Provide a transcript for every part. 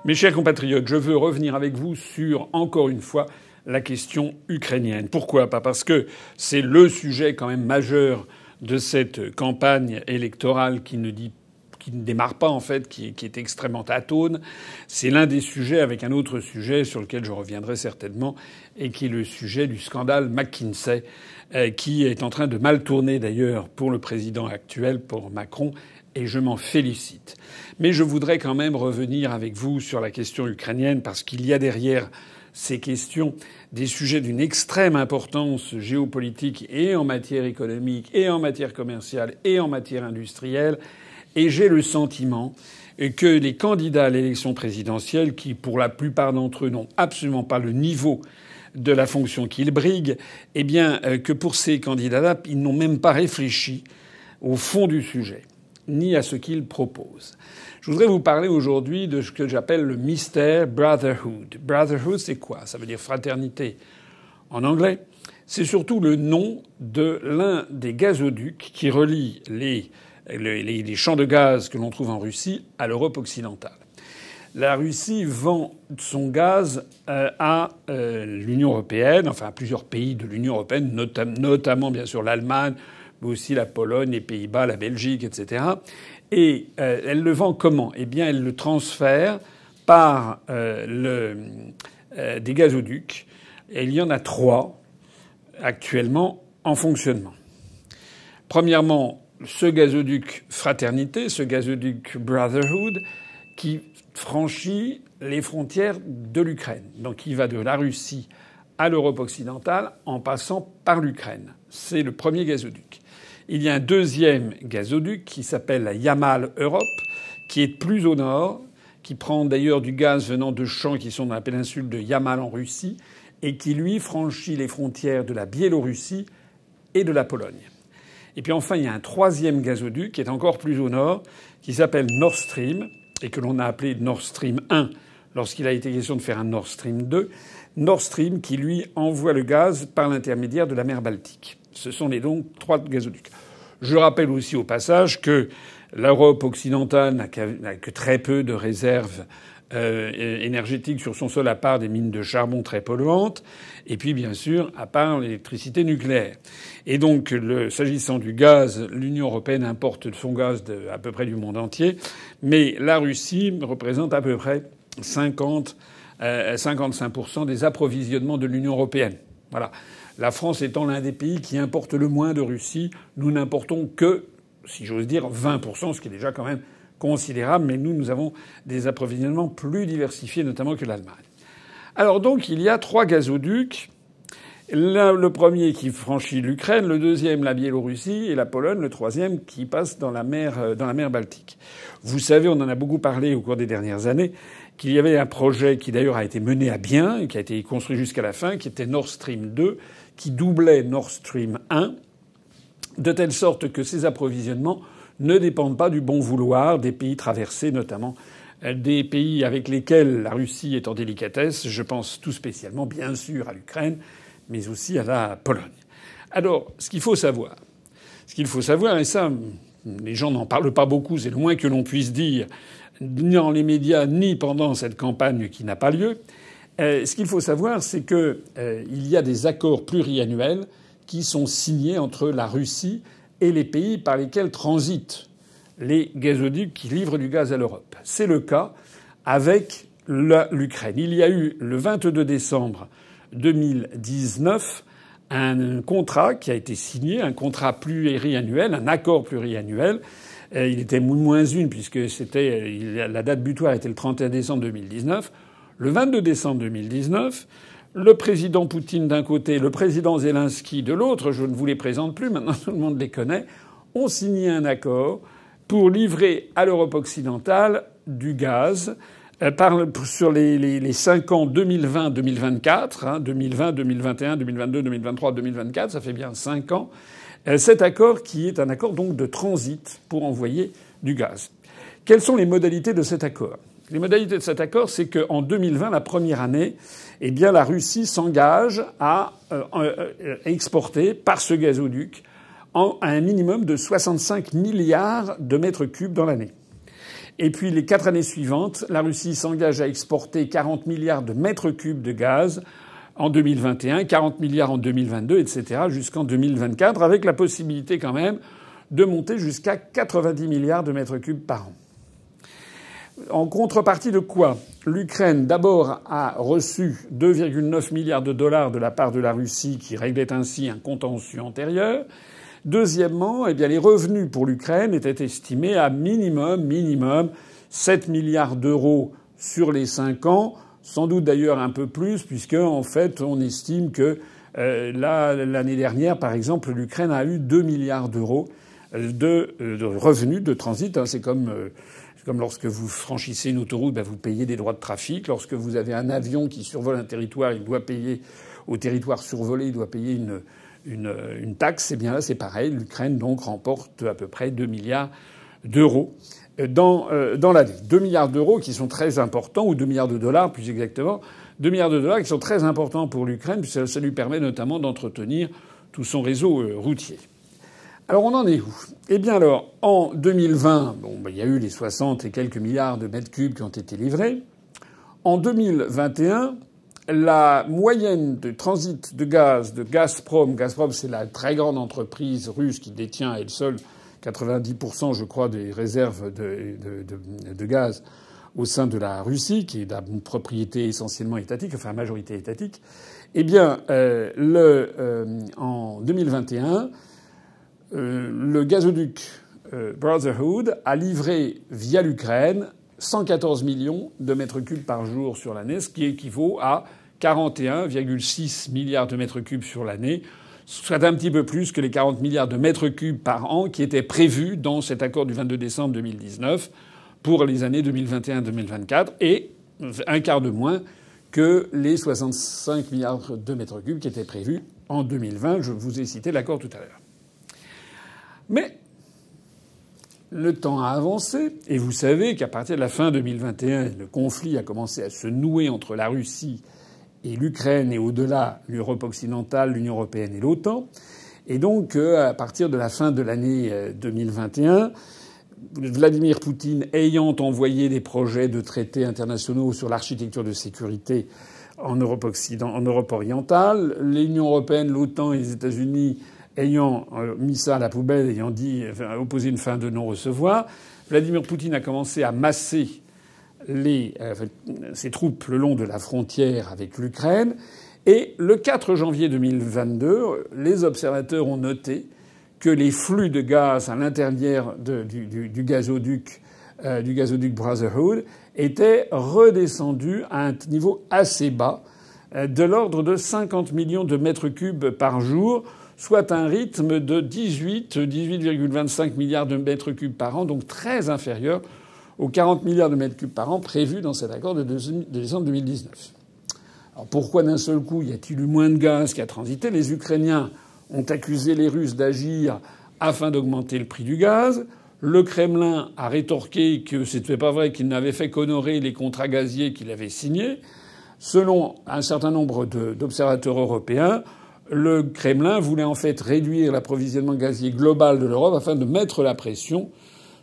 Mes chers compatriotes, je veux revenir avec vous sur, encore une fois, la question ukrainienne. Pourquoi ? Pas parce que c'est le sujet quand même majeur de cette campagne électorale qui ne démarre pas en fait, qui est extrêmement atone. C'est l'un des sujets avec un autre sujet sur lequel je reviendrai certainement et qui est le sujet du scandale McKinsey, qui est en train de mal tourner d'ailleurs pour le président actuel, pour Macron, et je m'en félicite. Mais je voudrais quand même revenir avec vous sur la question ukrainienne parce qu'il y a derrière ces questions des sujets d'une extrême importance géopolitique et en matière économique et en matière commerciale et en matière industrielle. Et j'ai le sentiment que les candidats à l'élection présidentielle, qui pour la plupart d'entre eux n'ont absolument pas le niveau de la fonction qu'ils briguent, eh bien que pour ces candidats-là, ils n'ont même pas réfléchi au fond du sujet, ni à ce qu'ils proposent. Je voudrais vous parler aujourd'hui de ce que j'appelle le mystère Brotherhood. Brotherhood, c'est quoi ? Ça veut dire fraternité en anglais. C'est surtout le nom de l'un des gazoducs qui relie les champs de gaz que l'on trouve en Russie à l'Europe occidentale. La Russie vend son gaz à l'Union européenne, enfin à plusieurs pays de l'Union européenne, notamment bien sûr l'Allemagne, mais aussi la Pologne, les Pays-Bas, la Belgique, etc. Et elle le vend comment ? Eh bien, elle le transfère par des gazoducs. Et il y en a 3 actuellement en fonctionnement. Premièrement, ce gazoduc Fraternité, ce gazoduc Brotherhood, qui franchit les frontières de l'Ukraine. Donc il va de la Russie à l'Europe occidentale en passant par l'Ukraine. C'est le premier gazoduc. Il y a un deuxième gazoduc qui s'appelle la Yamal Europe, qui est plus au nord, qui prend d'ailleurs du gaz venant de champs qui sont dans la péninsule de Yamal en Russie, et qui, lui, franchit les frontières de la Biélorussie et de la Pologne. Et puis enfin, il y a un troisième gazoduc qui est encore plus au nord, qui s'appelle Nord Stream, et que l'on a appelé Nord Stream 1 lorsqu'il a été question de faire un Nord Stream 2. Nord Stream qui, lui, envoie le gaz par l'intermédiaire de la mer Baltique. Ce sont les donc 3 gazoducs. Je rappelle aussi au passage que l'Europe occidentale n'a que très peu de réserves énergétiques sur son sol, à part des mines de charbon très polluantes, et puis bien sûr à part l'électricité nucléaire. Et donc, s'agissant du gaz, l'Union européenne importe son gaz à peu près du monde entier, mais la Russie représente à peu près 55% des approvisionnements de l'Union européenne. Voilà. La France étant l'un des pays qui importe le moins de Russie, nous n'importons que, si j'ose dire, 20%, ce qui est déjà quand même considérable, mais nous avons des approvisionnements plus diversifiés, notamment que l'Allemagne. Alors donc, il y a 3 gazoducs. Le premier qui franchit l'Ukraine, le deuxième la Biélorussie et la Pologne, le troisième qui passe dans la mer Baltique. Vous savez, on en a beaucoup parlé au cours des dernières années, qu'il y avait un projet qui d'ailleurs a été mené à bien, qui a été construit jusqu'à la fin, qui était Nord Stream 2, qui doublait Nord Stream 1, de telle sorte que ces approvisionnements ne dépendent pas du bon vouloir des pays traversés, notamment des pays avec lesquels la Russie est en délicatesse. Je pense tout spécialement, bien sûr, à l'Ukraine, mais aussi à la Pologne. Alors, ce qu'il faut savoir, et ça, les gens n'en parlent pas beaucoup, c'est le moins que l'on puisse dire, ni dans les médias, ni pendant cette campagne qui n'a pas lieu. Ce qu'il faut savoir, c'est que il y a des accords pluriannuels qui sont signés entre la Russie et les pays par lesquels transitent les gazoducs qui livrent du gaz à l'Europe. C'est le cas avec l'Ukraine. Il y a eu le 22 décembre 2019 un contrat qui a été signé, un contrat pluriannuel, un accord pluriannuel. Il était -1 puisque la date butoir était le 31 décembre 2019. Le 22 décembre 2019, le président Poutine d'un côté, le président Zelensky de l'autre, je ne vous les présente plus, maintenant tout le monde les connaît, ont signé un accord pour livrer à l'Europe occidentale du gaz sur les 5 ans 2020-2024, 2020, 2021, 2022, 2023, 2024, ça fait bien 5 ans. Cet accord qui est un accord donc de transit pour envoyer du gaz. Quelles sont les modalités de cet accord ? Les modalités de cet accord, c'est qu'en 2020, la première année, eh bien, la Russie s'engage à exporter par ce gazoduc à un minimum de 65 milliards de mètres cubes dans l'année. Et puis les 4 années suivantes, la Russie s'engage à exporter 40 milliards de mètres cubes de gaz en 2021, 40 milliards en 2022, etc., jusqu'en 2024, avec la possibilité quand même de monter jusqu'à 90 milliards de mètres cubes par an. En contrepartie de quoi? L'Ukraine, d'abord, a reçu 2,9 milliards de dollars de la part de la Russie, qui réglait ainsi un contentieux antérieur. Deuxièmement, eh bien, les revenus pour l'Ukraine étaient estimés à minimum 7 milliards d'euros sur les 5 ans, sans doute d'ailleurs un peu plus, puisque en fait, on estime que l'année dernière, par exemple, l'Ukraine a eu 2 milliards d'euros de revenus de transit. C'est comme lorsque vous franchissez une autoroute, vous payez des droits de trafic. Lorsque vous avez un avion qui survole un territoire, il doit payer au territoire survolé, il doit payer une taxe. Eh bien là, c'est pareil. L'Ukraine donc remporte à peu près 2 milliards d'euros dans l'année. 2 milliards d'euros qui sont très importants, ou 2 milliards de dollars plus exactement. 2 milliards de dollars qui sont très importants pour l'Ukraine, puisque ça lui permet notamment d'entretenir tout son réseau routier. Alors on en est où? Eh bien alors, en 2020, il y a eu les 60 et quelques milliards de mètres cubes qui ont été livrés. En 2021, la moyenne de transit de gaz de Gazprom, c'est la très grande entreprise russe qui détient à elle seule 90%, je crois, des réserves de gaz au sein de la Russie, qui est une propriété essentiellement étatique, enfin majorité étatique. Eh bien, en 2021, le gazoduc Brotherhood a livré via l'Ukraine 114 millions de mètres cubes par jour sur l'année, ce qui équivaut à 41,6 milliards de mètres cubes sur l'année, soit un petit peu plus que les 40 milliards de mètres cubes par an qui étaient prévus dans cet accord du 22 décembre 2019 pour les années 2021-2024, et un quart de moins que les 65 milliards de mètres cubes qui étaient prévus en 2020. Je vous ai cité l'accord tout à l'heure. Mais le temps a avancé, et vous savez qu'à partir de la fin 2021, le conflit a commencé à se nouer entre la Russie et l'Ukraine, et au-delà, l'Europe occidentale, l'Union européenne et l'OTAN. Et donc, à partir de la fin de l'année 2021, Vladimir Poutine ayant envoyé des projets de traités internationaux sur l'architecture de sécurité en Europe orientale, l'Union européenne, l'OTAN et les États-Unis ayant mis ça à la poubelle, ayant opposé une fin de non-recevoir, Vladimir Poutine a commencé à masser ses troupes le long de la frontière avec l'Ukraine. Et le 4 janvier 2022, les observateurs ont noté que les flux de gaz à l'intérieur du gazoduc Brotherhood étaient redescendus à un niveau assez bas, de l'ordre de 50 millions de mètres cubes par jour, soit un rythme de 18,25 milliards de mètres cubes par an, donc très inférieur aux 40 milliards de mètres cubes par an prévus dans cet accord de décembre 2019. Alors pourquoi d'un seul coup y a-t-il eu moins de gaz qui a transité? Les Ukrainiens ont accusé les Russes d'agir afin d'augmenter le prix du gaz. Le Kremlin a rétorqué que c'était pas vrai, qu'il n'avait fait qu'honorer les contrats gaziers qu'il avait signés. Selon un certain nombre d'observateurs européens, le Kremlin voulait en fait réduire l'approvisionnement gazier global de l'Europe afin de mettre la pression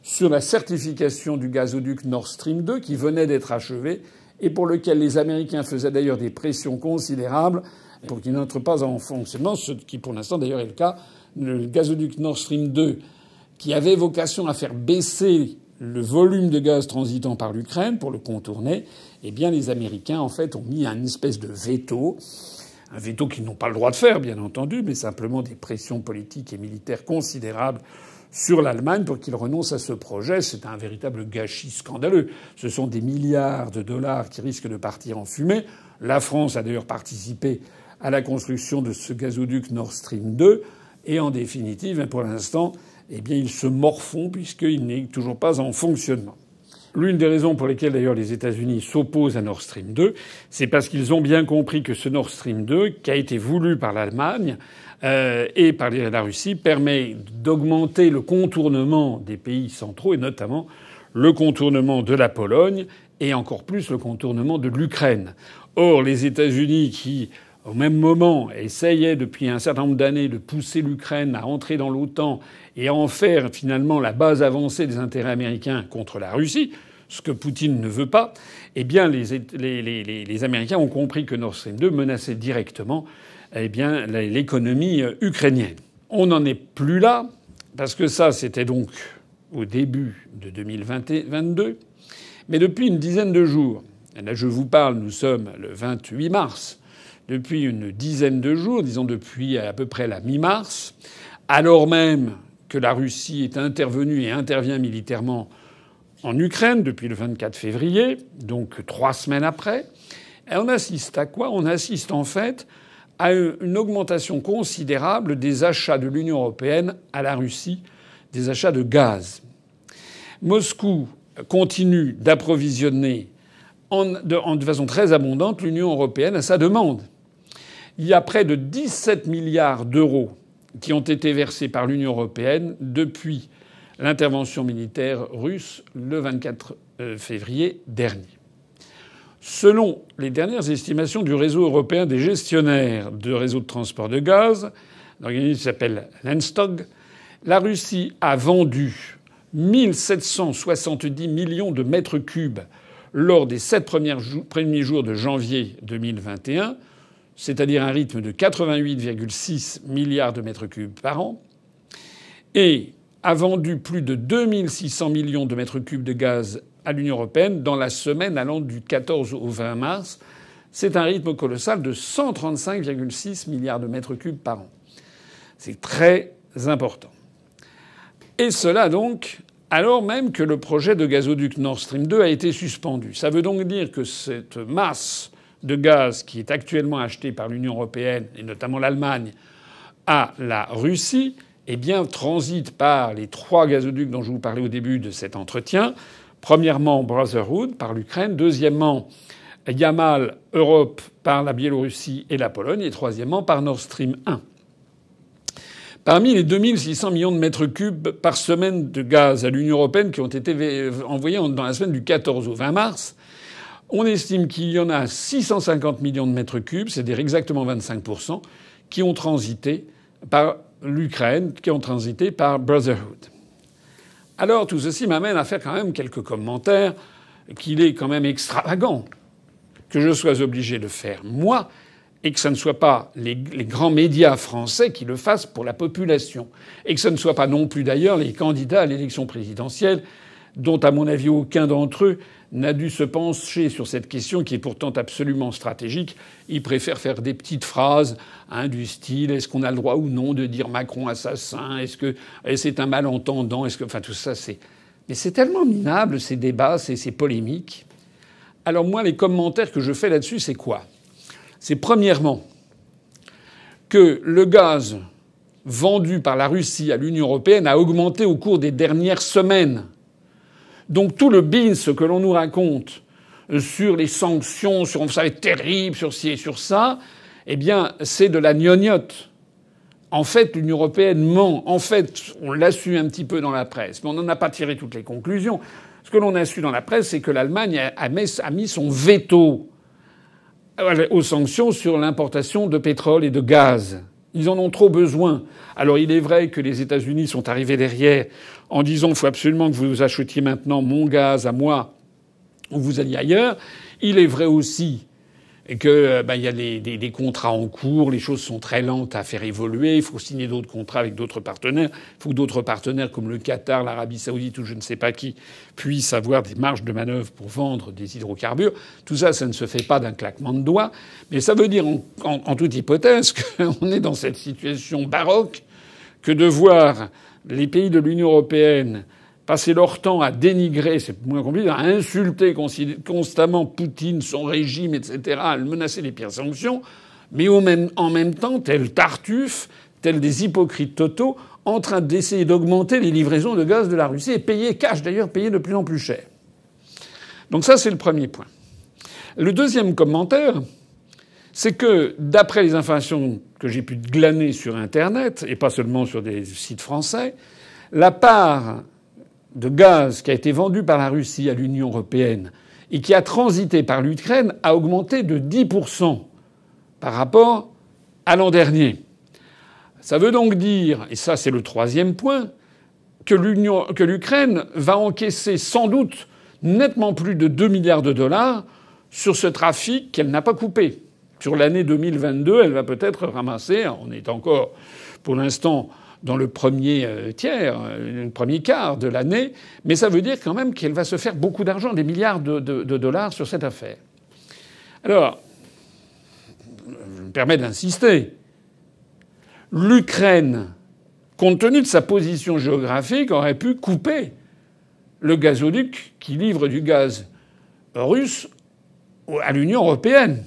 sur la certification du gazoduc Nord Stream 2 qui venait d'être achevé et pour lequel les Américains faisaient d'ailleurs des pressions considérables pour qu'il n'entre pas en fonctionnement, ce qui pour l'instant d'ailleurs est le cas. Le gazoduc Nord Stream 2, qui avait vocation à faire baisser le volume de gaz transitant par l'Ukraine pour le contourner, eh bien les Américains en fait ont mis une espèce de veto. Un veto qu'ils n'ont pas le droit de faire, bien entendu, mais simplement des pressions politiques et militaires considérables sur l'Allemagne pour qu'il renonce à ce projet. C'est un véritable gâchis scandaleux. Ce sont des milliards de dollars qui risquent de partir en fumée. La France a d'ailleurs participé à la construction de ce gazoduc Nord Stream 2. Et en définitive, pour l'instant, eh bien, ils se morfondent puisqu'il n'est toujours pas en fonctionnement. L'une des raisons pour lesquelles d'ailleurs les États-Unis s'opposent à Nord Stream 2, c'est parce qu'ils ont bien compris que ce Nord Stream 2, qui a été voulu par l'Allemagne et par la Russie, permet d'augmenter le contournement des pays centraux et notamment le contournement de la Pologne et encore plus le contournement de l'Ukraine. Or, les États-Unis qui au même moment, essayait depuis un certain nombre d'années de pousser l'Ukraine à entrer dans l'OTAN et à en faire finalement la base avancée des intérêts américains contre la Russie, ce que Poutine ne veut pas, eh bien les Américains ont compris que Nord Stream 2 menaçait directement l'économie ukrainienne. On n'en est plus là, parce que ça, c'était donc au début de 2022. Mais depuis une dizaine de jours, et là je vous parle, nous sommes le 28 mars, depuis une dizaine de jours, disons depuis à peu près la mi-mars, alors même que la Russie est intervenue et intervient militairement en Ukraine depuis le 24 février, donc 3 semaines après, et on assiste à quoi? On assiste en fait à une augmentation considérable des achats de l'Union européenne à la Russie, des achats de gaz. Moscou continue d'approvisionner de façon très abondante l'Union européenne à sa demande. Il y a près de 17 milliards d'euros qui ont été versés par l'Union européenne depuis l'intervention militaire russe le 24 février dernier. Selon les dernières estimations du réseau européen des gestionnaires de réseaux de transport de gaz, l'organisme s'appelle Lenstog, la Russie a vendu 1 770 millions de mètres cubes lors des 7 premiers jours de janvier 2021, c'est-à-dire un rythme de 88,6 milliards de mètres cubes par an, et a vendu plus de 2 600 millions de mètres cubes de gaz à l'Union européenne dans la semaine allant du 14 au 20 mars. C'est un rythme colossal de 135,6 milliards de mètres cubes par an. C'est très important. Et cela donc alors même que le projet de gazoduc Nord Stream 2 a été suspendu. Ça veut donc dire que cette masse de gaz qui est actuellement achetée par l'Union européenne, et notamment l'Allemagne, à la Russie, eh bien, transite par les 3 gazoducs dont je vous parlais au début de cet entretien. Premièrement, Brotherhood par l'Ukraine. Deuxièmement, Yamal Europe par la Biélorussie et la Pologne. Et troisièmement, par Nord Stream 1. Parmi les 2 600 millions de mètres cubes par semaine de gaz à l'Union européenne qui ont été envoyés dans la semaine du 14 au 20 mars, on estime qu'il y en a 650 millions de mètres cubes, c'est-à-dire exactement 25%, qui ont transité par l'Ukraine, qui ont transité par Brotherhood. Alors tout ceci m'amène à faire quand même quelques commentaires qu'il est quand même extravagant que je sois obligé de faire moi et que ce ne soit pas les grands médias français qui le fassent pour la population et que ce ne soit pas non plus d'ailleurs les candidats à l'élection présidentielle dont à mon avis aucun d'entre eux n'a dû se pencher sur cette question qui est pourtant absolument stratégique. Ils préfèrent faire des petites phrases du style « est-ce qu'on a le droit ou non de dire Macron assassin ? Est-ce que c'est un malentendant ? Est-ce que… » Enfin tout ça c'est… Mais c'est tellement minable ces débats, ces polémiques. Alors moi les commentaires que je fais là-dessus c'est quoi ? C'est premièrement que le gaz vendu par la Russie à l'Union européenne a augmenté au cours des dernières semaines. Donc tout le bins que l'on nous raconte sur les sanctions, sur ça va être terrible, sur ci et sur ça, eh bien c'est de la gnognotte. En fait, l'Union européenne ment. En fait, on l'a su un petit peu dans la presse, mais on n'en a pas tiré toutes les conclusions. Ce que l'on a su dans la presse, c'est que l'Allemagne a mis son veto aux sanctions sur l'importation de pétrole et de gaz. Ils en ont trop besoin. Alors il est vrai que les États-Unis sont arrivés derrière en disant il faut absolument que vous achetiez maintenant mon gaz à moi ou vous alliez ailleurs. Il est vrai aussi que il y a des contrats en cours, les choses sont très lentes à faire évoluer, il faut signer d'autres contrats avec d'autres partenaires, il faut que d'autres partenaires comme le Qatar, l'Arabie Saoudite ou je ne sais pas qui puissent avoir des marges de manœuvre pour vendre des hydrocarbures. Tout ça, ça ne se fait pas d'un claquement de doigts, mais ça veut dire en toute hypothèse qu'on est dans cette situation baroque que de voir les pays de l'Union européenne passer leur temps à dénigrer, c'est moins compliqué, à insulter constamment Poutine, son régime, etc., à menacer les pires sanctions, mais en même temps, tel Tartuffe, tel des hypocrites totaux, en train d'essayer d'augmenter les livraisons de gaz de la Russie et payer cash, d'ailleurs, payer de plus en plus cher. Donc ça, c'est le premier point. Le deuxième commentaire, c'est que, d'après les informations que j'ai pu glaner sur Internet, et pas seulement sur des sites français, la part de gaz qui a été vendu par la Russie à l'Union européenne et qui a transité par l'Ukraine a augmenté de 10% par rapport à l'an dernier. Ça veut donc dire, et ça c'est le troisième point, que l'Ukraine va encaisser sans doute nettement plus de 2 milliards de dollars sur ce trafic qu'elle n'a pas coupé. Sur l'année 2022, elle va peut-être ramasser, on est encore pour l'instant dans le premier tiers, le premier quart de l'année, mais ça veut dire quand même qu'elle va se faire beaucoup d'argent, des milliards de dollars sur cette affaire. Alors, je me permets d'insister. L'Ukraine, compte tenu de sa position géographique, aurait pu couper le gazoduc qui livre du gaz russe à l'Union européenne.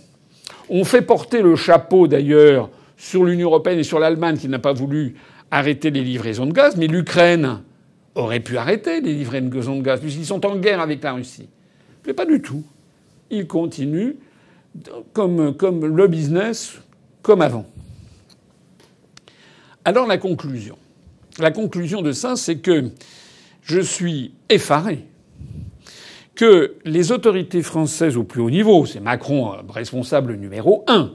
On fait porter le chapeau, d'ailleurs, sur l'Union européenne et sur l'Allemagne qui n'a pas voulu arrêter les livraisons de gaz, mais l'Ukraine aurait pu arrêter les livraisons de gaz puisqu'ils sont en guerre avec la Russie. Mais pas du tout. Ils continuent comme le business, comme avant. Alors la conclusion. La conclusion de ça, c'est que je suis effaré que les autorités françaises au plus haut niveau, c'est Macron responsable numéro 1,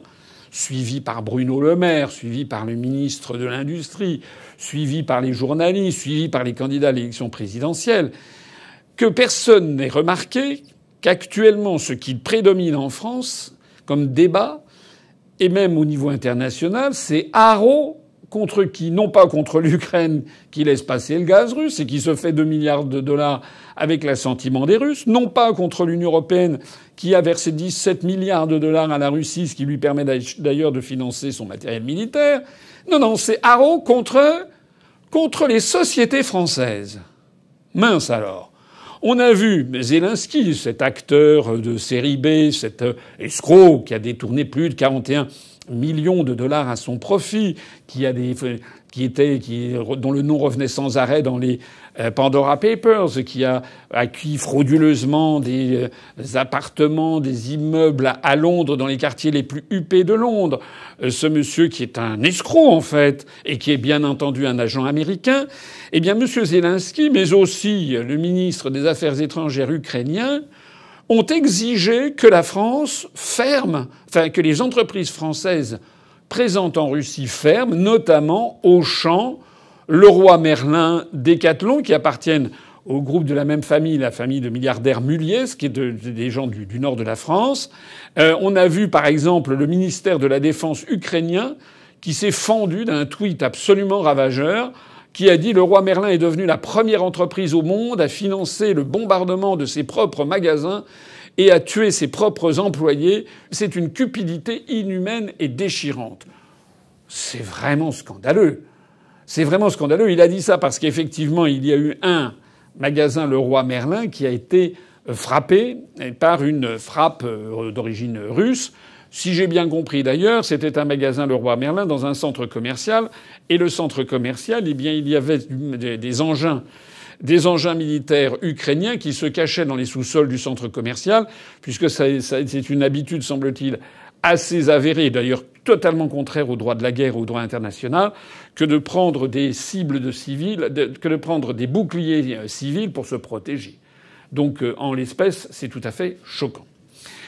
suivi par Bruno Le Maire, suivi par le ministre de l'Industrie, suivi par les journalistes, suivi par les candidats à l'élection présidentielle, que personne n'ait remarqué qu'actuellement, ce qui prédomine en France comme débat, et même au niveau international, c'est haro contre qui? Non pas contre l'Ukraine qui laisse passer le gaz russe et qui se fait 2 milliards de dollars avec l'assentiment des Russes. Non pas contre l'Union européenne qui a versé 17 milliards de dollars à la Russie, ce qui lui permet d'ailleurs de financer son matériel militaire. Non, c'est haro contre les sociétés françaises. Mince alors. On a vu Zelensky, cet acteur de série B, cet escroc qui a détourné plus de 41 millions de dollars à son profit, dont le nom revenait sans arrêt dans les Pandora Papers, qui a acquis frauduleusement des appartements, des immeubles à Londres, dans les quartiers les plus huppés de Londres. Ce monsieur qui est un escroc, en fait, et qui est bien entendu un agent américain. Eh bien, monsieur Zelensky, mais aussi le ministre des Affaires étrangères ukrainien, ont exigé que la France ferme, que les entreprises françaises présentes en Russie ferment, notamment Auchan, Leroy Merlin, Decathlon, qui appartiennent au groupe de la même famille, la famille de milliardaires Mulliez, qui est des gens du nord de la France. On a vu, par exemple, le ministère de la Défense ukrainien qui s'est fendu d'un tweet absolument ravageur qui a dit « Leroy Merlin est devenu la première entreprise au monde à financer le bombardement de ses propres magasins et à tuer ses propres employés. C'est une cupidité inhumaine et déchirante. » C'est vraiment scandaleux. C'est vraiment scandaleux. Il a dit ça parce qu'effectivement, il y a eu un magasin Leroy Merlin qui a été frappé par une frappe d'origine russe. Si j'ai bien compris d'ailleurs, c'était un magasin Leroy Merlin dans un centre commercial. Et le centre commercial, eh bien, il y avait des engins militaires ukrainiens qui se cachaient dans les sous-sols du centre commercial, puisque c'est une habitude, semble-t-il, assez avérée, d'ailleurs totalement contraire au droit de la guerre, au droit international, que de prendre des cibles de civils, que de prendre des boucliers civils pour se protéger. Donc, en l'espèce, c'est tout à fait choquant.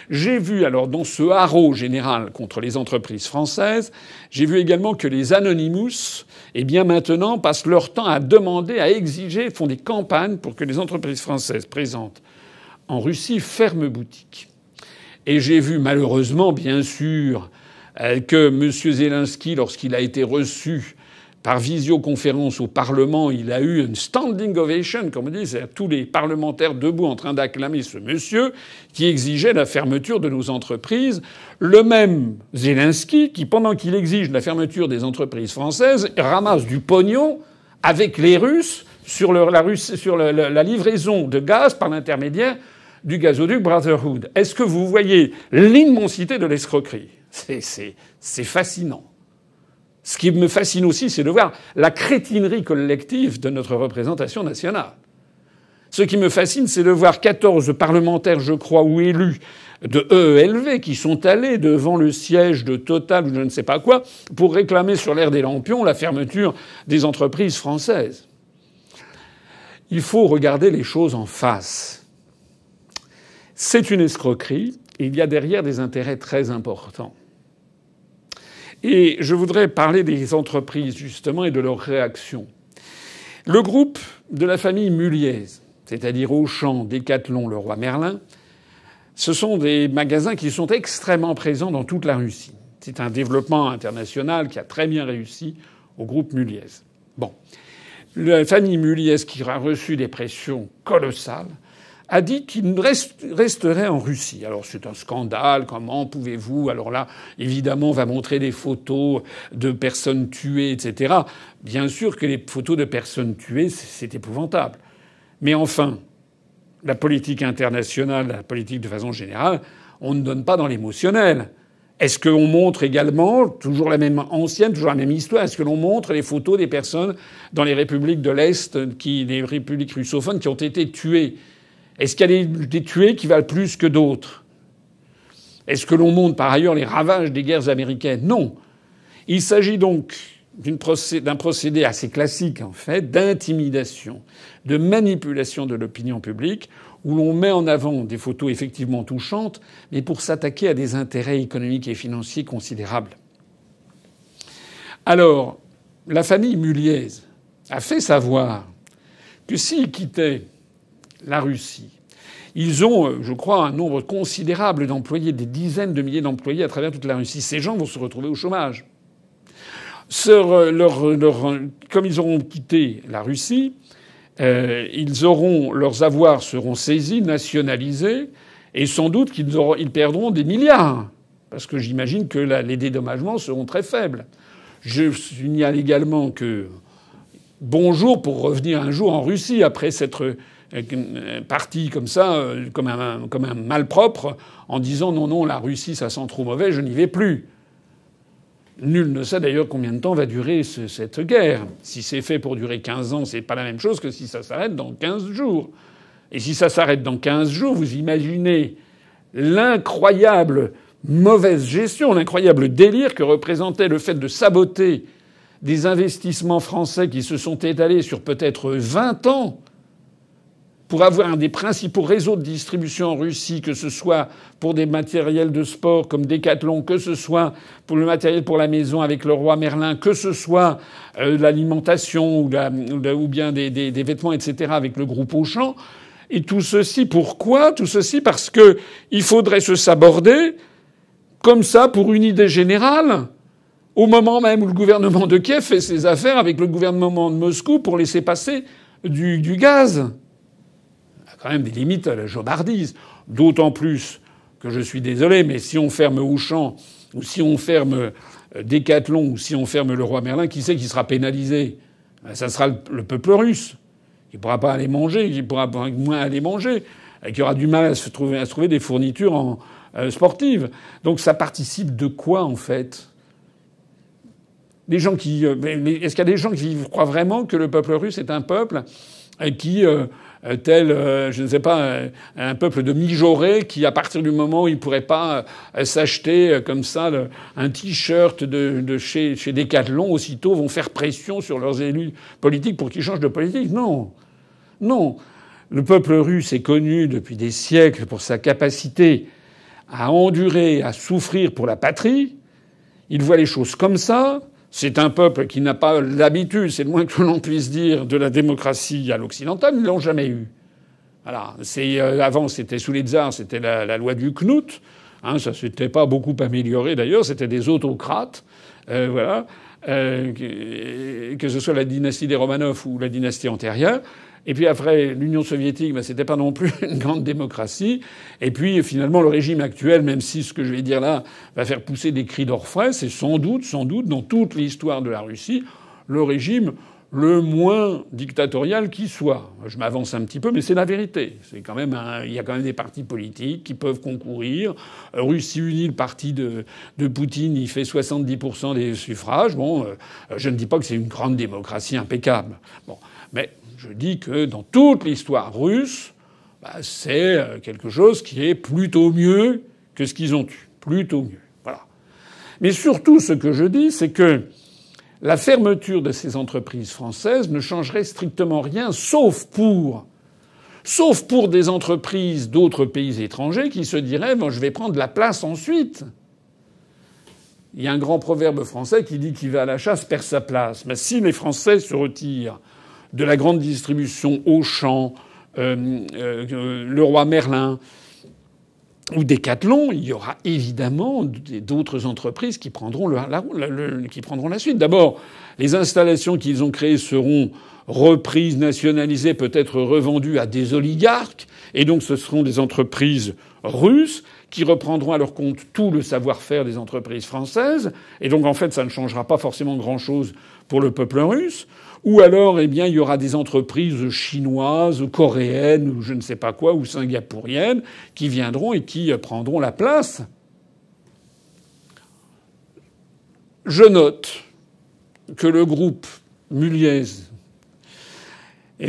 J'ai vu alors dans ce haro général contre les entreprises françaises, j'ai vu également que les Anonymous, eh bien maintenant, passent leur temps à demander, à exiger, font des campagnes pour que les entreprises françaises présentes en Russie ferment boutique. Et j'ai vu malheureusement, bien sûr, que M. Zelensky, lorsqu'il a été reçu par visioconférence au Parlement, il a eu une standing ovation, comme on dit, c'est-à-dire tous les parlementaires debout en train d'acclamer ce monsieur qui exigeait la fermeture de nos entreprises. Le même Zelensky qui, pendant qu'il exige la fermeture des entreprises françaises, ramasse du pognon avec les Russes sur la livraison de gaz par l'intermédiaire du gazoduc Brotherhood. Est-ce que vous voyez l'immensité de l'escroquerie? C'est fascinant. Ce qui me fascine aussi, c'est de voir la crétinerie collective de notre représentation nationale. Ce qui me fascine, c'est de voir 14 parlementaires, je crois, ou élus de EELV qui sont allés devant le siège de Total ou je ne sais pas quoi pour réclamer sur l'air des lampions la fermeture des entreprises françaises. Il faut regarder les choses en face. C'est une escroquerie et il y a derrière des intérêts très importants. Et je voudrais parler des entreprises, justement, et de leurs réactions. Le groupe de la famille Mulliez, c'est-à-dire Auchan, Decathlon, Leroy Merlin, ce sont des magasins qui sont extrêmement présents dans toute la Russie. C'est un développement international qui a très bien réussi au groupe Mulliez. Bon. La famille Mulliez, qui a reçu des pressions colossales, a dit qu'il resterait en Russie. Alors c'est un scandale, comment pouvez-vous? Alors là, évidemment, on va montrer des photos de personnes tuées, etc. Bien sûr que les photos de personnes tuées, c'est épouvantable. Mais enfin, la politique internationale, la politique de façon générale, on ne donne pas dans l'émotionnel. Est-ce qu'on montre également, toujours la même ancienne, toujours la même histoire, est-ce que l'on montre les photos des personnes dans les républiques de l'Est, les républiques russophones qui ont été tuées? Est-ce qu'il y a des tués qui valent plus que d'autres? Est-ce que l'on montre par ailleurs les ravages des guerres américaines? Non. Il s'agit donc d'un procédé assez classique, en fait, d'intimidation, de manipulation de l'opinion publique, où l'on met en avant des photos effectivement touchantes, mais pour s'attaquer à des intérêts économiques et financiers considérables. Alors, la famille Mulliez a fait savoir que s'ils quittaient la Russie, ils ont, je crois, un nombre considérable d'employés, des dizaines de milliers d'employés à travers toute la Russie. Ces gens vont se retrouver au chômage. Comme ils auront quitté la Russie, leurs avoirs seront saisis, nationalisés, et sans doute ils perdront des milliards. Parce que j'imagine que les dédommagements seront très faibles. Je signale également que bonjour pour revenir un jour en Russie après s'être parti comme ça, comme un malpropre, en disant non, la Russie ça sent trop mauvais, je n'y vais plus. Nul ne sait d'ailleurs combien de temps va durer cette guerre. Si c'est fait pour durer 15 ans, c'est pas la même chose que si ça s'arrête dans 15 jours. Et si ça s'arrête dans 15 jours, vous imaginez l'incroyable mauvaise gestion, l'incroyable délire que représentait le fait de saboter des investissements français qui se sont étalés sur peut-être 20 ans pour avoir un des principaux réseaux de distribution en Russie, que ce soit pour des matériels de sport comme Decathlon, que ce soit pour le matériel pour la maison avec Leroy Merlin, que ce soit l'alimentation ou bien des vêtements, etc., avec le groupe Auchan. Et tout ceci, pourquoi? Tout ceci parce que il faudrait se saborder comme ça pour une idée générale, au moment même où le gouvernement de Kiev fait ses affaires avec le gouvernement de Moscou pour laisser passer du gaz. Quand même des limites à la jobardise. D'autant plus que je suis désolé, mais si on ferme Auchan, ou si on ferme Decathlon, ou si on ferme Leroy Merlin, qui c'est qui sera pénalisé? Ça sera le peuple russe, qui pourra pas aller manger, qui pourra moins aller manger, et qui aura du mal à se trouver des fournitures sportives. Donc ça participe de quoi, en fait? Est-ce qu'il y a des gens qui croient vraiment que le peuple russe est un peuple qui je ne sais pas, un peuple de mijaurés qui, à partir du moment où ils pourraient pas s'acheter comme ça un t-shirt de chez Decathlon, aussitôt vont faire pression sur leurs élus politiques pour qu'ils changent de politique? Non. Non. Le peuple russe est connu depuis des siècles pour sa capacité à endurer, à souffrir pour la patrie. Il voit les choses comme ça. C'est un peuple qui n'a pas l'habitude, c'est le moins que l'on puisse dire, de la démocratie à l'occidentale. Ils ne l'ont jamais eu. Voilà. Avant, c'était sous les tsars, c'était la loi du Knut. Ça s'était pas beaucoup amélioré d'ailleurs. C'était des autocrates. Voilà. Que ce soit la dynastie des Romanov ou la dynastie antérieure. Et puis après, l'Union soviétique, c'était pas non plus une grande démocratie. Et puis finalement, le régime actuel, même si ce que je vais dire là va faire pousser des cris d'orfraie, c'est sans doute, dans toute l'histoire de la Russie, le régime le moins dictatorial qui soit. Je m'avance un petit peu, mais c'est la vérité. C'est quand même il y a quand même des partis politiques qui peuvent concourir. Russie Unie, le parti de Poutine, il fait 70% des suffrages. Bon, je ne dis pas que c'est une grande démocratie impeccable. Bon, mais je dis que dans toute l'histoire russe, c'est quelque chose qui est plutôt mieux que ce qu'ils ont eu. Plutôt mieux. Voilà. Mais surtout, ce que je dis, c'est que la fermeture de ces entreprises françaises ne changerait strictement rien, sauf pour des entreprises d'autres pays étrangers qui se diraient je vais prendre la place ensuite. Il y a un grand proverbe français qui dit qui va à la chasse perd sa place. Mais si les Français se retirent de la grande distribution Auchan, Leroy Merlin ou Decathlon, il y aura évidemment d'autres entreprises qui prendront la suite. D'abord, les installations qu'ils ont créées seront reprises, nationalisées, peut-être revendues à des oligarques. Et donc ce seront des entreprises russes qui reprendront à leur compte tout le savoir-faire des entreprises françaises. Et donc en fait, ça ne changera pas forcément grand-chose pour le peuple russe. Ou alors, eh bien, il y aura des entreprises chinoises, coréennes, ou je ne sais pas quoi, ou singapouriennes, qui viendront et qui prendront la place. Je note que le groupe Muliez,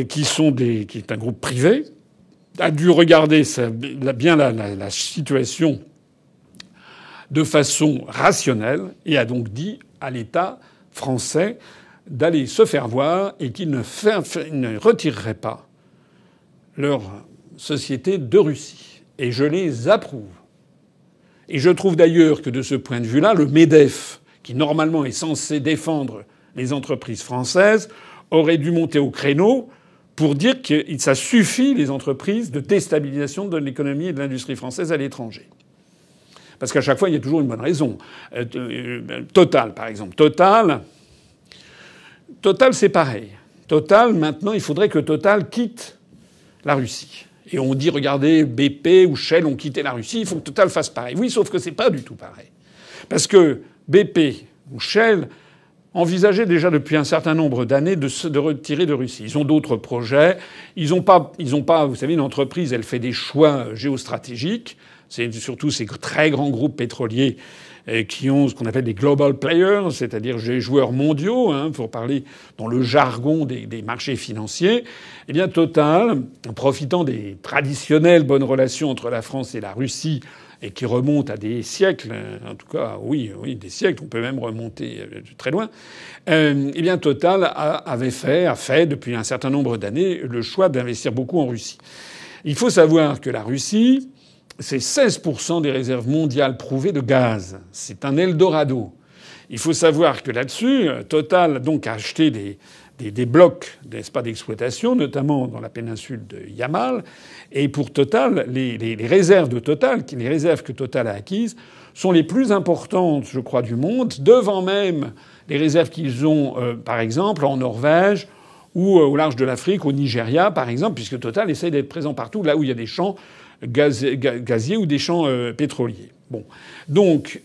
qui est un groupe privé, a dû regarder bien la situation de façon rationnelle et a donc dit à l'État français d'aller se faire voir et qu'ils ne retireraient pas leur société de Russie. Et je les approuve. Et je trouve d'ailleurs que de ce point de vue-là, le MEDEF, qui normalement est censé défendre les entreprises françaises, aurait dû monter au créneau pour dire que ça suffit, les entreprises, de déstabilisation de l'économie et de l'industrie française à l'étranger. Parce qu'à chaque fois, il y a toujours une bonne raison. Total, par exemple. Total, c'est pareil. Total, maintenant, il faudrait que Total quitte la Russie. Et on dit, regardez, BP ou Shell ont quitté la Russie, il faut que Total fasse pareil. Oui, sauf que c'est pas du tout pareil. Parce que BP ou Shell envisageaient déjà depuis un certain nombre d'années de retirer de Russie. Ils ont d'autres projets. Ils ont pas, vous savez, une entreprise, elle fait des choix géostratégiques. C'est surtout ces très grands groupes pétroliers qui ont ce qu'on appelle des global players, c'est-à-dire des joueurs mondiaux, pour parler dans le jargon des marchés financiers. Eh bien, Total, en profitant des traditionnelles bonnes relations entre la France et la Russie, et qui remontent à des siècles, en tout cas, oui, des siècles, on peut même remonter très loin, eh bien, Total a fait, depuis un certain nombre d'années, le choix d'investir beaucoup en Russie. Il faut savoir que la Russie, c'est 16% des réserves mondiales prouvées de gaz. C'est un Eldorado. Il faut savoir que là-dessus, Total donc a acheté des blocs, n'est-ce pas, d'exploitation, notamment dans la péninsule de Yamal. Et pour Total, les réserves de Total, les réserves que Total a acquises, sont les plus importantes, je crois, du monde, devant même les réserves qu'ils ont, par exemple, en Norvège ou au large de l'Afrique, au Nigeria, par exemple, puisque Total essaie d'être présent partout, là où il y a des champs gaziers ou des champs pétroliers. Bon. Donc,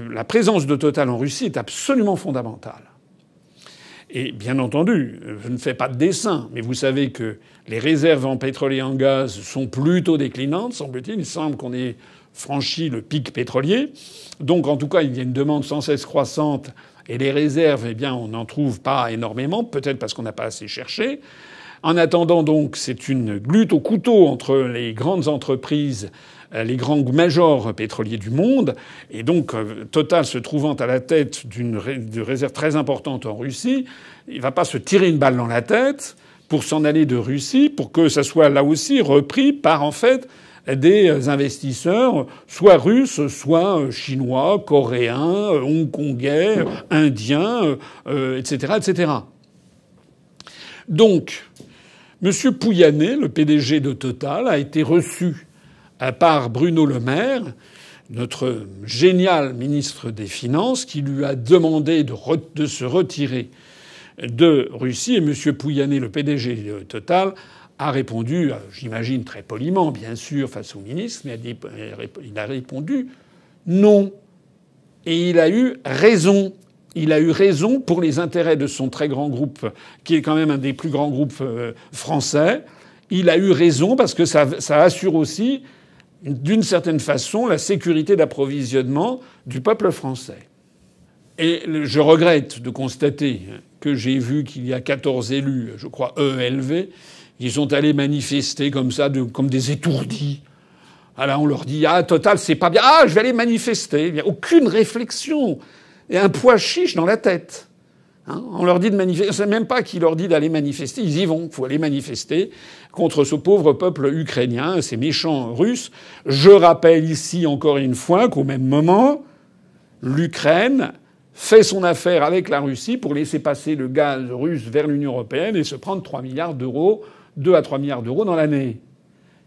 la présence de Total en Russie est absolument fondamentale. Et bien entendu, je ne fais pas de dessin, mais vous savez que les réserves en pétrole et en gaz sont plutôt déclinantes, semble-t-il. Il semble qu'on ait franchi le pic pétrolier. Donc, en tout cas, il y a une demande sans cesse croissante. Et les réserves, eh bien, on n'en trouve pas énormément, peut-être parce qu'on n'a pas assez cherché. En attendant, donc, c'est une lutte au couteau entre les grandes entreprises, les grands majors pétroliers du monde. Et donc, Total se trouvant à la tête d'une réserve très importante en Russie, il va pas se tirer une balle dans la tête pour s'en aller de Russie, pour que ça soit là aussi repris par, en fait, des investisseurs, soit russes, soit chinois, coréens, hongkongais, indiens, etc., etc. Donc, M. Pouyanné, le PDG de Total, a été reçu par Bruno Le Maire, notre génial ministre des Finances, qui lui a demandé de se retirer de Russie. Et M. Pouyanné, le PDG de Total, a répondu, j'imagine très poliment, bien sûr, face au ministre, mais il a répondu non. Et il a eu raison. Il a eu raison pour les intérêts de son très grand groupe, qui est quand même un des plus grands groupes français. Il a eu raison parce que ça assure aussi, d'une certaine façon, la sécurité d'approvisionnement du peuple français. Et je regrette de constater que j'ai vu qu'il y a 14 élus, je crois EELV, qui sont allés manifester comme ça, comme des étourdis. Alors on leur dit « Ah, Total, c'est pas bien. Ah, je vais aller manifester. » Il n'y a aucune réflexion. Et un pois chiche dans la tête. On leur dit de manifester. C'est même pas qui leur dit d'aller manifester. Ils y vont. Il faut aller manifester contre ce pauvre peuple ukrainien, ces méchants Russes. Je rappelle ici encore une fois qu'au même moment, l'Ukraine fait son affaire avec la Russie pour laisser passer le gaz russe vers l'Union européenne et se prendre 3 milliards d'euros, 2 à 3 milliards d'euros dans l'année,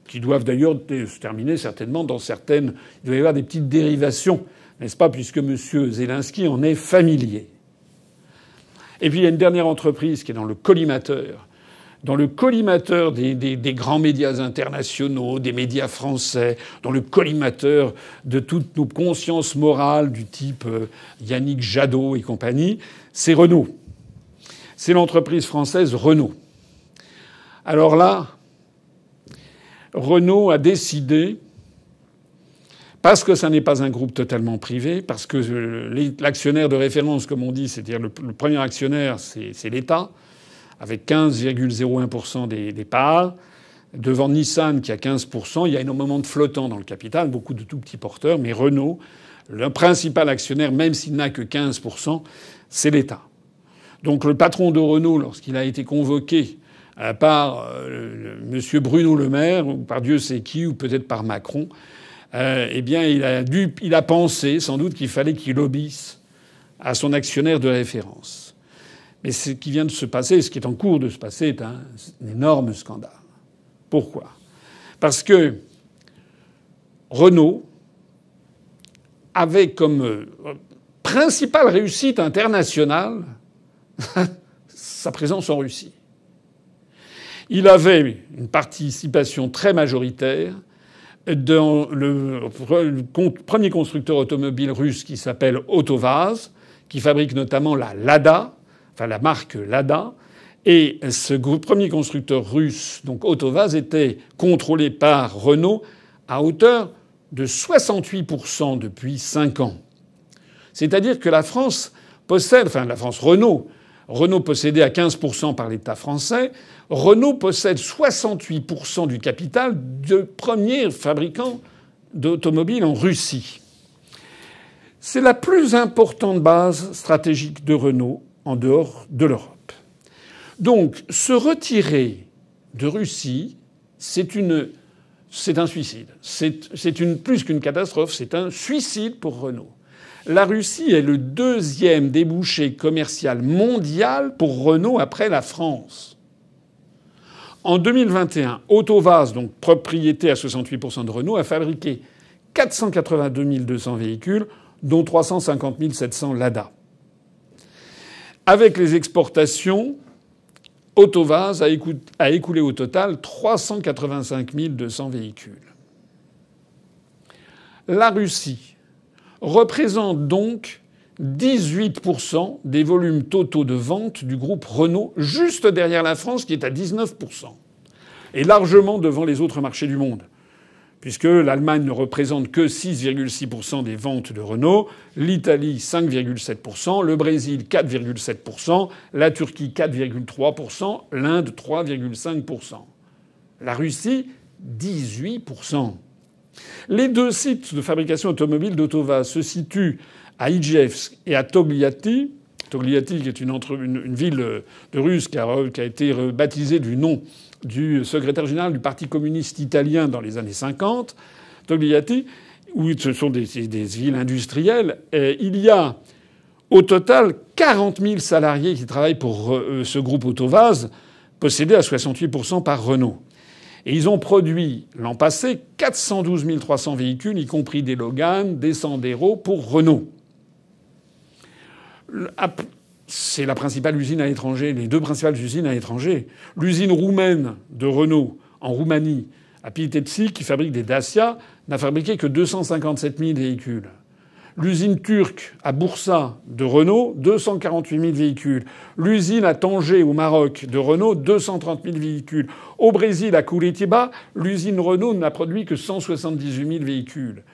qui doivent d'ailleurs se terminer certainement dans certaines... Il doit y avoir des petites dérivations, n'est-ce pas, puisque M. Zelensky en est familier. Et puis il y a une dernière entreprise qui est dans le collimateur. Dans le collimateur des grands médias internationaux, des médias français, dans le collimateur de toutes nos consciences morales du type Yannick Jadot et compagnie, c'est Renault. C'est l'entreprise française Renault. Alors là, Renault a décidé, parce que ça n'est pas un groupe totalement privé, parce que l'actionnaire de référence, comme on dit, c'est-à-dire le premier actionnaire, c'est l'État, avec 15,01% des parts, devant Nissan qui a 15%. Il y a énormément de flottants dans le capital, beaucoup de tout petits porteurs, mais Renault, le principal actionnaire, même s'il n'a que 15%, c'est l'État. Donc le patron de Renault, lorsqu'il a été convoqué par M. Bruno Le Maire, ou par Dieu sait qui, ou peut-être par Macron, eh bien il a pensé sans doute qu'il fallait qu'il obéisse à son actionnaire de référence. Mais ce qui vient de se passer, ce qui est en cours de se passer, est un énorme scandale. Pourquoi ? Parce que Renault avait comme principale réussite internationale sa présence en Russie. Il avait une participation très majoritaire dans le premier constructeur automobile russe qui s'appelle Autovaz, qui fabrique notamment la Lada, enfin la marque Lada. Et ce premier constructeur russe, donc Autovaz, était contrôlé par Renault à hauteur de 68% depuis 5 ans. C'est-à-dire que la France possède, enfin la France, Renault possédait à 15% par l'État français, Renault possède 68% du capital de premier fabricant d'automobiles en Russie. C'est la plus importante base stratégique de Renault en dehors de l'Europe. Donc, se retirer de Russie, c'est un suicide. C'est plus qu'une catastrophe, c'est un suicide pour Renault. La Russie est le deuxième débouché commercial mondial pour Renault après la France. En 2021, Autovaz, donc propriété à 68% de Renault, a fabriqué 482 200 véhicules, dont 350 700 Lada. Avec les exportations, Autovaz a écoulé au total 385 200 véhicules. La Russie représente donc 18% des volumes totaux de vente du groupe Renault, juste derrière la France qui est à 19%, et largement devant les autres marchés du monde, puisque l'Allemagne ne représente que 6,6% des ventes de Renault, l'Italie 5,7%, le Brésil 4,7%, la Turquie 4,3%, l'Inde 3,5%. La Russie 18%. Les deux sites de fabrication automobile d'Autovaz se situent à Ijevsk et à Togliatti. Togliatti, qui est une ville de Russe qui a été baptisée du nom du secrétaire général du Parti communiste italien dans les années 50. Togliatti, où ce sont des villes industrielles. Il y a au total 40 000 salariés qui travaillent pour ce groupe Autovaz, possédé à 68% par Renault. Et ils ont produit l'an passé 412 300 véhicules, y compris des Logan, des Sandero pour Renault. C'est la principale usine à l'étranger, les deux principales usines à l'étranger. L'usine roumaine de Renault en Roumanie, à Pitezzi, qui fabrique des Dacia, n'a fabriqué que 257 000 véhicules. L'usine turque à Bursa de Renault, 248 000 véhicules. L'usine à Tanger au Maroc de Renault, 230 000 véhicules. Au Brésil, à Curitiba, l'usine Renault n'a produit que 178 000 véhicules.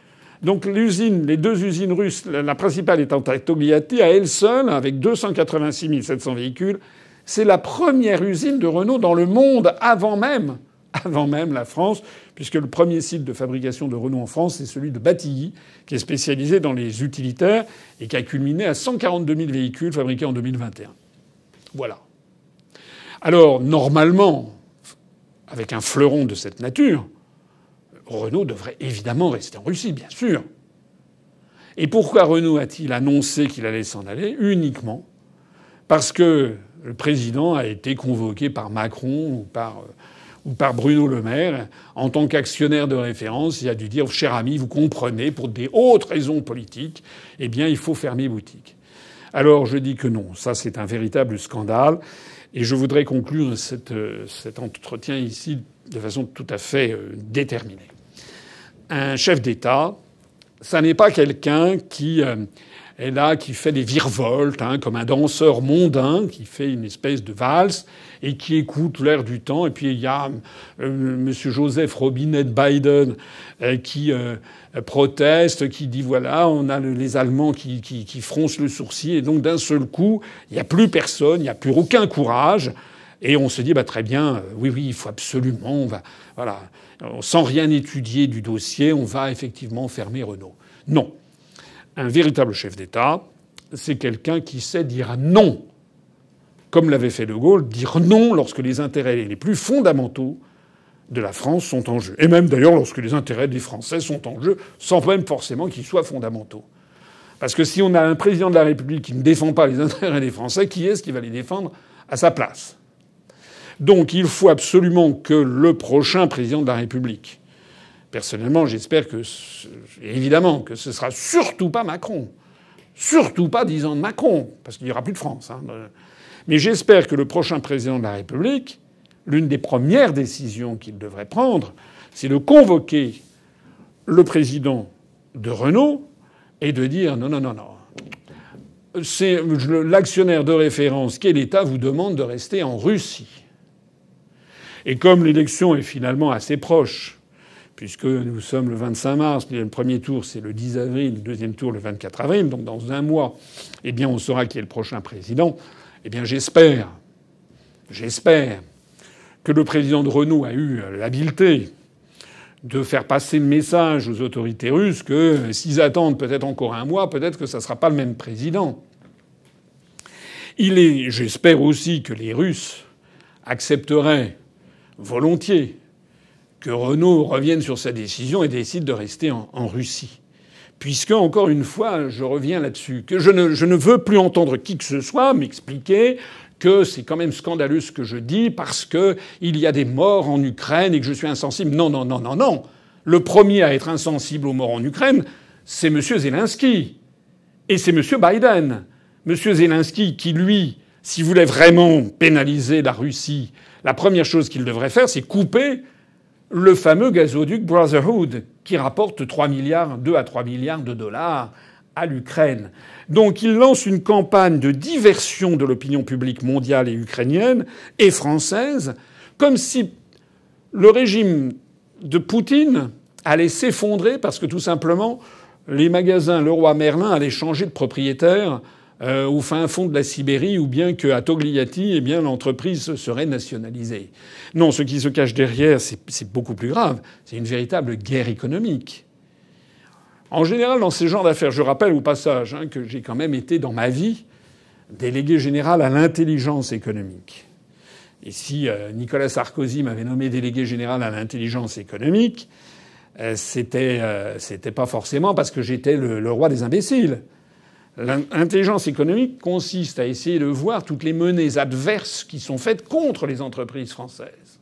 Donc les deux usines russes, la principale étant à Togliatti, à elle seule, avec 286 700 véhicules, c'est la première usine de Renault dans le monde avant même la France, puisque le premier site de fabrication de Renault en France, c'est celui de Batilly, qui est spécialisé dans les utilitaires et qui a culminé à 142 000 véhicules fabriqués en 2021. Voilà. Alors, normalement, avec un fleuron de cette nature, Renault devrait évidemment rester en Russie, bien sûr. Et pourquoi Renault a-t-il annoncé qu'il allait s'en aller? Uniquement parce que le président a été convoqué par Macron ou par Bruno Le Maire en tant qu'actionnaire de référence. Il a dû dire, cher ami, vous comprenez, pour des hautes raisons politiques, eh bien, il faut fermer boutique. Alors, je dis que non. Ça, c'est un véritable scandale. Et je voudrais conclure cet entretien ici de façon tout à fait déterminée. Un chef d'État, ça n'est pas quelqu'un qui est là, qui fait des virevoltes, comme un danseur mondain qui fait une espèce de valse et qui écoute l'air du temps. Et puis il y a Monsieur Joseph Robinette Biden qui proteste, qui dit voilà, on a les Allemands qui froncent le sourcil, et donc d'un seul coup, il n'y a plus personne, il n'y a plus aucun courage, et on se dit très bien, oui, il faut absolument, voilà, sans rien étudier du dossier, on va effectivement fermer Renault. Non. Un véritable chef d'État, c'est quelqu'un qui sait dire non. Comme l'avait fait De Gaulle, dire non lorsque les intérêts les plus fondamentaux de la France sont en jeu. Et même d'ailleurs lorsque les intérêts des Français sont en jeu, sans même forcément qu'ils soient fondamentaux. Parce que si on a un président de la République qui ne défend pas les intérêts des Français, qui est-ce qui va les défendre à sa place? Donc il faut absolument que le prochain président de la République, personnellement, j'espère évidemment, que ce sera surtout pas Macron. Surtout pas 10 ans de Macron, parce qu'il n'y aura plus de France. Mais j'espère que le prochain président de la République, l'une des premières décisions qu'il devrait prendre, c'est de convoquer le président de Renault et de dire non. C'est l'actionnaire de référence qui est l'État vous demande de rester en Russie. Et comme l'élection est finalement assez proche, puisque nous sommes le 25 mars, puis le premier tour c'est le 10 avril, le deuxième tour le 24 avril, donc dans un mois, eh bien on saura qui est le prochain président. Eh bien j'espère que le président de Renault a eu l'habileté de faire passer le message aux autorités russes que s'ils attendent peut-être encore un mois, peut-être que ça ne sera pas le même président. J'espère aussi que les Russes accepteraient volontiers que Renault revienne sur sa décision et décide de rester en Russie. Puisque, encore une fois, je reviens là-dessus, que je ne veux plus entendre qui que ce soit m'expliquer que c'est quand même scandaleux ce que je dis parce que il y a des morts en Ukraine et que je suis insensible. Non. Le premier à être insensible aux morts en Ukraine, c'est M. Zelensky. Et c'est M. Biden. M. Zelensky qui, lui, s'il voulait vraiment pénaliser la Russie, la première chose qu'il devrait faire, c'est couper le fameux gazoduc Brotherhood qui rapporte 2 à 3 milliards de dollars à l'Ukraine. Donc il lance une campagne de diversion de l'opinion publique mondiale et ukrainienne et française, comme si le régime de Poutine allait s'effondrer parce que tout simplement les magasins Leroy Merlin allaient changer de propriétaire au fin fond de la Sibérie, ou bien qu'à Togliatti, eh bien l'entreprise serait nationalisée. Non, ce qui se cache derrière, c'est beaucoup plus grave. C'est une véritable guerre économique. En général, dans ces genres d'affaires, je rappelle au passage que j'ai quand même été dans ma vie délégué général à l'intelligence économique. Et si Nicolas Sarkozy m'avait nommé délégué général à l'intelligence économique, c'était pas forcément parce que j'étais le roi des imbéciles. L'intelligence économique consiste à essayer de voir toutes les menées adverses qui sont faites contre les entreprises françaises.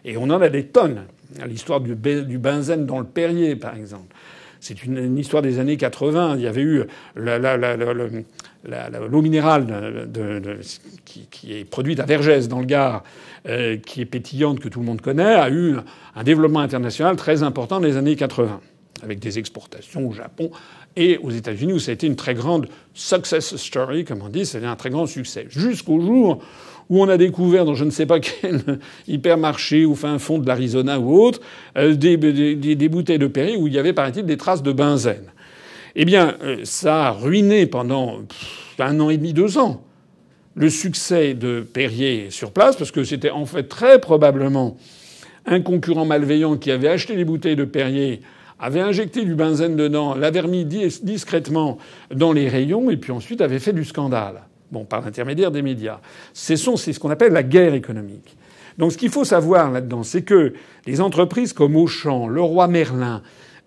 Et on en a des tonnes. L'histoire du benzène dans le Perrier, par exemple. C'est une histoire des années 80. Il y avait eu l'eau minérale qui est produite à Vergès, dans le Gard, qui est pétillante, que tout le monde connaît, a eu un développement international très important dans les années 80, avec des exportations au Japon et aux États-Unis, où ça a été une très grande success story, comme on dit, c'était un très grand succès. Jusqu'au jour où on a découvert dans je ne sais pas quel hypermarché au fin fond de l'Arizona ou autre, des bouteilles de Perrier où il y avait, paraît-il, des traces de benzène. Eh bien, ça a ruiné pendant 1 an et demi, 2 ans le succès de Perrier sur place, parce que c'était en fait très probablement un concurrent malveillant qui avait acheté les bouteilles de Perrier, avait injecté du benzène dedans, l'avait remis discrètement dans les rayons et puis ensuite avait fait du scandale. Bon, par l'intermédiaire des médias. C'est ce qu'on appelle la guerre économique. Donc ce qu'il faut savoir là-dedans, c'est que les entreprises comme Auchan, Leroy Merlin,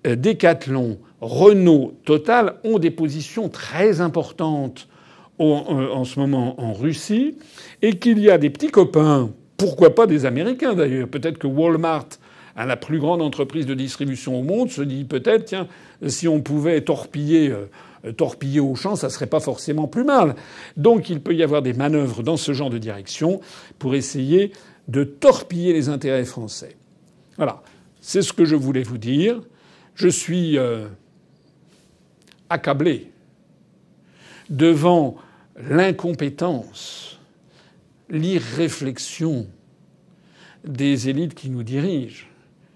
Decathlon, Renault, Total ont des positions très importantes en ce moment en Russie, et qu'il y a des petits copains, pourquoi pas des Américains d'ailleurs, peut-être que Walmart, la plus grande entreprise de distribution au monde, se dit peut-être, tiens, si on pouvait torpiller Auchan, ça serait pas forcément plus mal. Donc il peut y avoir des manœuvres dans ce genre de direction pour essayer de torpiller les intérêts français. Voilà. C'est ce que je voulais vous dire. Je suis accablé devant l'incompétence, l'irréflexion des élites qui nous dirigent.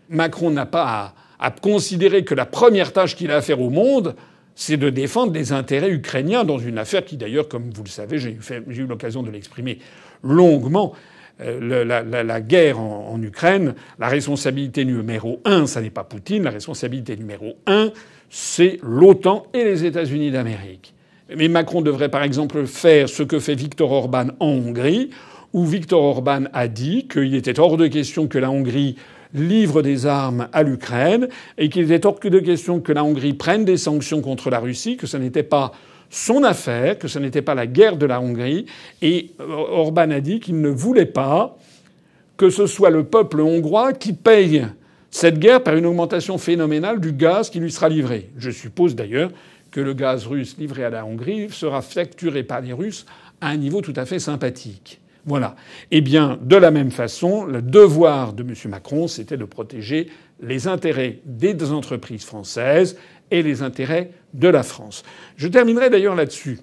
Macron n'a pas à considérer que la première tâche qu'il a à faire au monde, c'est de défendre les intérêts ukrainiens dans une affaire qui, d'ailleurs, comme vous le savez, j'ai eu l'occasion de l'exprimer longuement, la guerre en Ukraine, la responsabilité numéro 1, ça n'est pas Poutine. La responsabilité numéro 1, c'est l'OTAN et les États-Unis d'Amérique. Mais Macron devrait, par exemple, faire ce que fait Viktor Orban en Hongrie, où Viktor Orban a dit qu'il était hors de question que la Hongrie livre des armes à l'Ukraine et qu'il était hors de question que la Hongrie prenne des sanctions contre la Russie, que ce n'était pas son affaire, que ce n'était pas la guerre de la Hongrie. Et Orban a dit qu'il ne voulait pas que ce soit le peuple hongrois qui paye cette guerre par une augmentation phénoménale du gaz qui lui sera livré. Je suppose d'ailleurs que le gaz russe livré à la Hongrie sera facturé par les Russes à un niveau tout à fait sympathique. Voilà. Eh bien, de la même façon, le devoir de M. Macron, c'était de protéger les intérêts des entreprises françaises et les intérêts de la France. Je terminerai d'ailleurs là-dessus.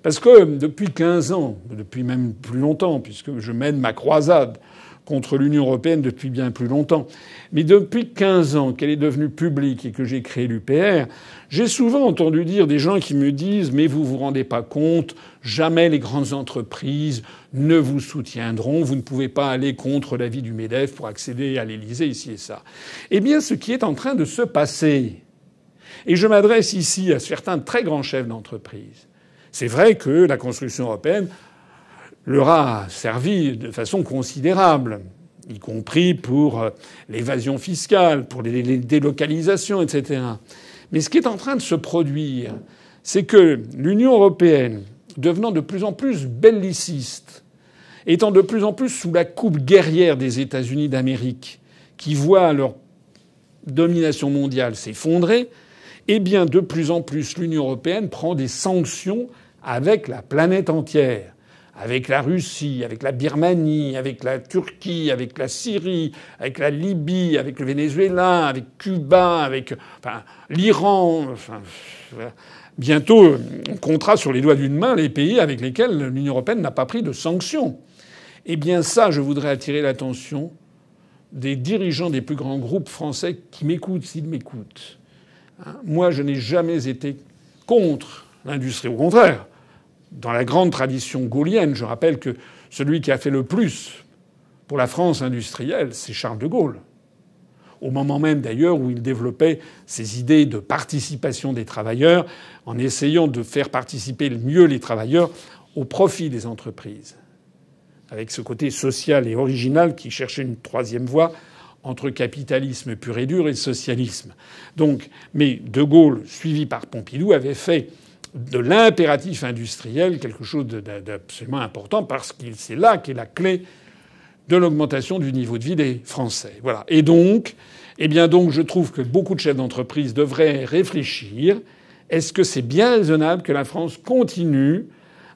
Parce que depuis 15 ans, depuis même plus longtemps, puisque je mène ma croisade contre l'Union européenne depuis bien plus longtemps. Mais depuis 15 ans qu'elle est devenue publique et que j'ai créé l'UPR, j'ai souvent entendu dire des gens qui me disent « Mais vous vous rendez pas compte, jamais les grandes entreprises ne vous soutiendront, vous ne pouvez pas aller contre l'avis du MEDEF pour accéder à l'Élysée, ici et ça. » Eh bien, ce qui est en train de se passer, et je m'adresse ici à certains très grands chefs d'entreprise, c'est vrai que la construction européenne leur a servi de façon considérable, y compris pour l'évasion fiscale, pour les délocalisations, etc. Mais ce qui est en train de se produire, c'est que l'Union européenne, devenant de plus en plus belliciste, étant de plus en plus sous la coupe guerrière des États-Unis d'Amérique, qui voient leur domination mondiale s'effondrer, eh bien, de plus en plus, l'Union européenne prend des sanctions avec la planète entière. Avec la Russie, avec la Birmanie, avec la Turquie, avec la Syrie, avec la Libye, avec le Venezuela, avec Cuba, avec l'Iran. Bientôt, on comptera sur les doigts d'une main les pays avec lesquels l'Union européenne n'a pas pris de sanctions. Eh bien ça, je voudrais attirer l'attention des dirigeants des plus grands groupes français qui m'écoutent, s'ils m'écoutent. Moi, je n'ai jamais été contre l'industrie. Au contraire. Dans la grande tradition gaullienne, je rappelle que celui qui a fait le plus pour la France industrielle, c'est Charles de Gaulle. Au moment même d'ailleurs où il développait ses idées de participation des travailleurs, en essayant de faire participer mieux les travailleurs au profit des entreprises. Avec ce côté social et original qui cherchait une troisième voie entre capitalisme pur et dur et socialisme. Donc, mais de Gaulle, suivi par Pompidou, avait fait de l'impératif industriel quelque chose d'absolument important parce que c'est là qu'est la clé de l'augmentation du niveau de vie des Français. Voilà. Et donc, je trouve que beaucoup de chefs d'entreprise devraient réfléchir. Est-ce que c'est bien raisonnable que la France continue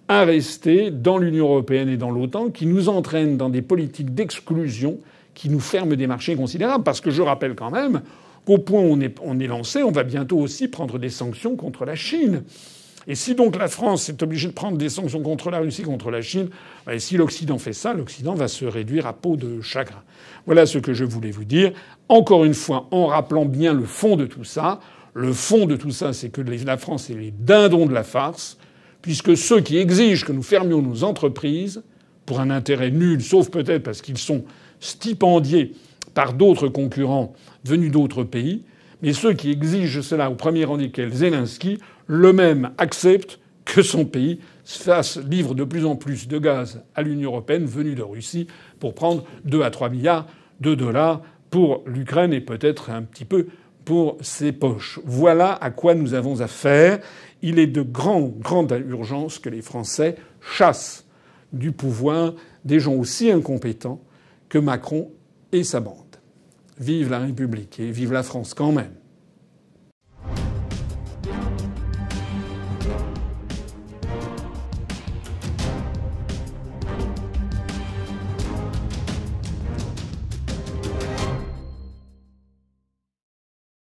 à rester dans l'Union européenne et dans l'OTAN, qui nous entraînent dans des politiques d'exclusion, qui nous ferment des marchés considérables? Parce que je rappelle quand même qu'au point où on est lancé, on va bientôt aussi prendre des sanctions contre la Chine. Et si donc la France est obligée de prendre des sanctions contre la Russie, contre la Chine, et si l'Occident fait ça, l'Occident va se réduire à peau de chagrin. Voilà ce que je voulais vous dire. Encore une fois, en rappelant bien le fond de tout ça. Le fond de tout ça, c'est que la France est les dindons de la farce, puisque ceux qui exigent que nous fermions nos entreprises, pour un intérêt nul, sauf peut-être parce qu'ils sont stipendiés par d'autres concurrents venus d'autres pays, mais ceux qui exigent cela, au premier rang desquels Zelensky, le même accepte que son pays livre de plus en plus de gaz à l'Union européenne venu de Russie pour prendre 2 à 3 milliards de dollars pour l'Ukraine et peut-être un petit peu pour ses poches. Voilà à quoi nous avons affaire. Il est de grande urgence que les Français chassent du pouvoir des gens aussi incompétents que Macron et sa bande. Vive la République et vive la France quand même.